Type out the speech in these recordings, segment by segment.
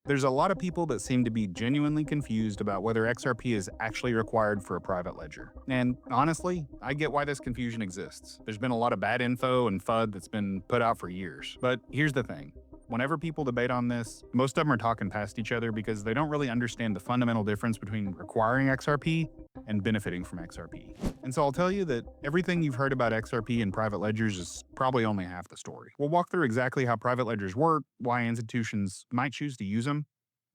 There's a lot of people that seem to be genuinely confused about whether XRP is actually required for a private ledger. And honestly, I get why this confusion exists. There's been a lot of bad info and FUD that's been put out for years. But here's the thing. Whenever people debate on this, most of them are talking past each other because they don't really understand the fundamental difference between requiring XRP and benefiting from XRP. And so I'll tell you that everything you've heard about XRP and private ledgers is probably only half the story. We'll walk through exactly how private ledgers work, why institutions might choose to use them,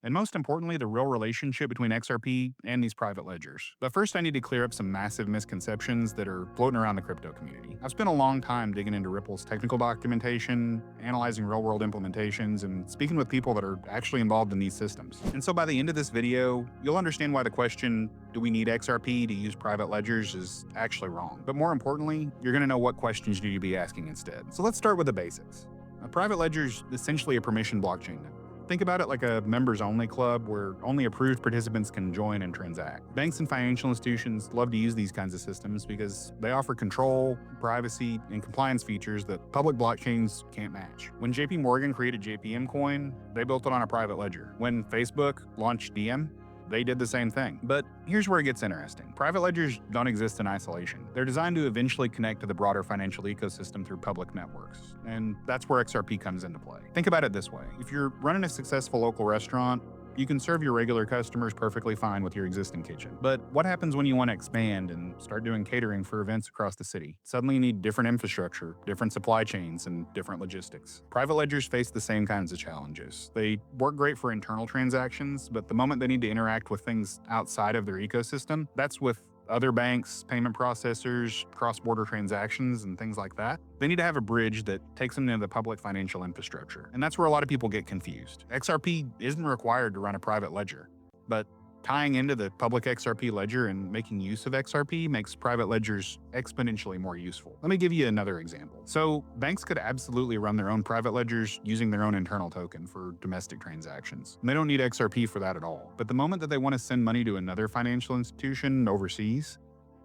and most importantly, the real relationship between XRP and these private ledgers. But first, I need to clear up some massive misconceptions that are floating around the crypto community. I've spent a long time digging into Ripple's technical documentation, analyzing real-world implementations, and speaking with people that are actually involved in these systems. And so by the end of this video, you'll understand why the question, do we need XRP to use private ledgers, is actually wrong. But more importantly, you're going to know what questions you need to be asking instead. So let's start with the basics. A private ledger is essentially a permission blockchain network. Think about it like a members-only club where only approved participants can join and transact. Banks and financial institutions love to use these kinds of systems because they offer control, privacy, and compliance features that public blockchains can't match. When JP Morgan created JPM Coin, they built it on a private ledger. When Facebook launched Diem, they did the same thing. But here's where it gets interesting. Private ledgers don't exist in isolation. They're designed to eventually connect to the broader financial ecosystem through public networks. And that's where XRP comes into play. Think about it this way. If you're running a successful local restaurant, you can serve your regular customers perfectly fine with your existing kitchen. But what happens when you want to expand and start doing catering for events across the city? Suddenly you need different infrastructure, different supply chains, and different logistics. Private ledgers face the same kinds of challenges. They work great for internal transactions, but the moment they need to interact with things outside of their ecosystem, that's with other banks, payment processors, cross-border transactions, and things like that. They need to have a bridge that takes them into the public financial infrastructure. And that's where a lot of people get confused. XRP isn't required to run a private ledger, but tying into the public XRP ledger and making use of XRP makes private ledgers exponentially more useful. Let me give you another example. So banks could absolutely run their own private ledgers using their own internal token for domestic transactions. And they don't need XRP for that at all. But the moment that they want to send money to another financial institution overseas,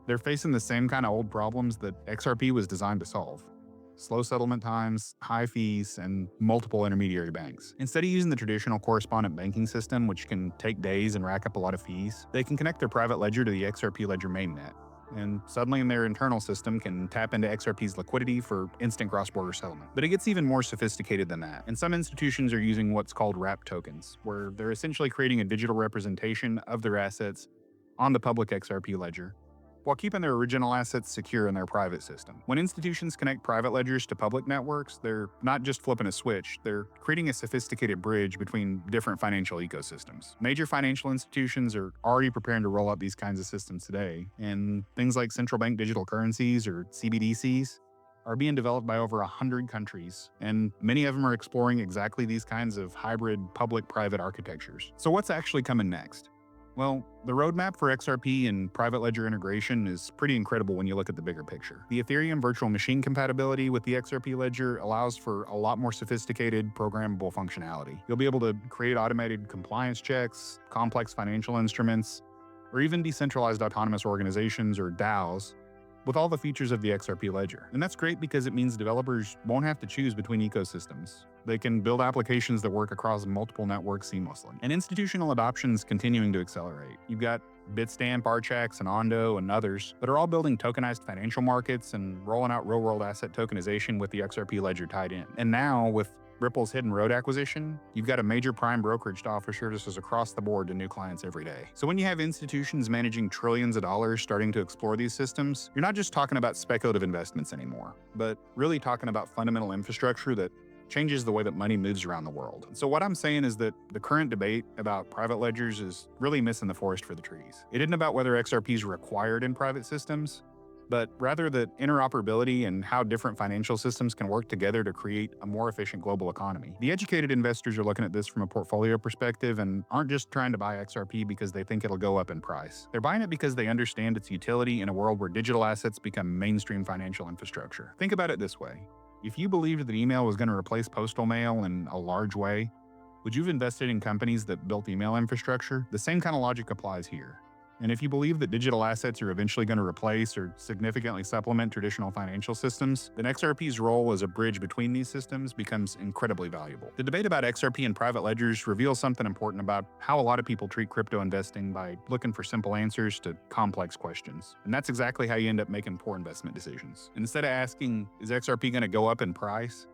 they're facing the same kind of old problems that XRP was designed to solve. Slow settlement times, high fees, and multiple intermediary banks. Instead of using the traditional correspondent banking system, which can take days and rack up a lot of fees, they can connect their private ledger to the XRP ledger mainnet. And suddenly their internal system can tap into XRP's liquidity for instant cross-border settlement. But it gets even more sophisticated than that. And some institutions are using what's called wrapped tokens, where they're essentially creating a digital representation of their assets on the public XRP ledger, while keeping their original assets secure in their private system. When institutions connect private ledgers to public networks, they're not just flipping a switch, they're creating a sophisticated bridge between different financial ecosystems. Major financial institutions are already preparing to roll out these kinds of systems today, and things like central bank digital currencies, or CBDCs, are being developed by over 100 countries, and many of them are exploring exactly these kinds of hybrid public-private architectures. So what's actually coming next? Well, the roadmap for XRP and private ledger integration is pretty incredible when you look at the bigger picture. The Ethereum virtual machine compatibility with the XRP ledger allows for a lot more sophisticated programmable functionality. You'll be able to create automated compliance checks, complex financial instruments, or even decentralized autonomous organizations, or DAOs, with all the features of the XRP ledger. And that's great because it means developers won't have to choose between ecosystems. They can build applications that work across multiple networks seamlessly. And institutional adoption is continuing to accelerate. You've got Bitstamp, Archax, and Ondo, and others that are all building tokenized financial markets and rolling out real-world asset tokenization with the XRP ledger tied in. And now, with Ripple's Hidden Road acquisition, you've got a major prime brokerage to offer services across the board to new clients every day. So when you have institutions managing trillions of dollars starting to explore these systems, you're not just talking about speculative investments anymore, but really talking about fundamental infrastructure that changes the way that money moves around the world. So what I'm saying is that the current debate about private ledgers is really missing the forest for the trees. It isn't about whether XRP is required in private systems, but rather the interoperability and how different financial systems can work together to create a more efficient global economy. The educated investors are looking at this from a portfolio perspective and aren't just trying to buy XRP because they think it'll go up in price. They're buying it because they understand its utility in a world where digital assets become mainstream financial infrastructure. Think about it this way. If you believed that email was going to replace postal mail in a large way, would you have invested in companies that built email infrastructure? The same kind of logic applies here. And if you believe that digital assets are eventually going to replace or significantly supplement traditional financial systems, then XRP's role as a bridge between these systems becomes incredibly valuable. The debate about XRP and private ledgers reveals something important about how a lot of people treat crypto investing by looking for simple answers to complex questions. And that's exactly how you end up making poor investment decisions. Instead of asking, is XRP going to go up in price?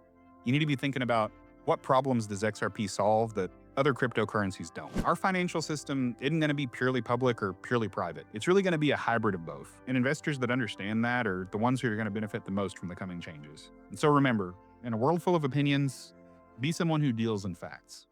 You need to be thinking about, what problems does XRP solve that other cryptocurrencies don't? Our financial system isn't going to be purely public or purely private. It's really going to be a hybrid of both. And investors that understand that are the ones who are going to benefit the most from the coming changes. And so remember, in a world full of opinions, be someone who deals in facts.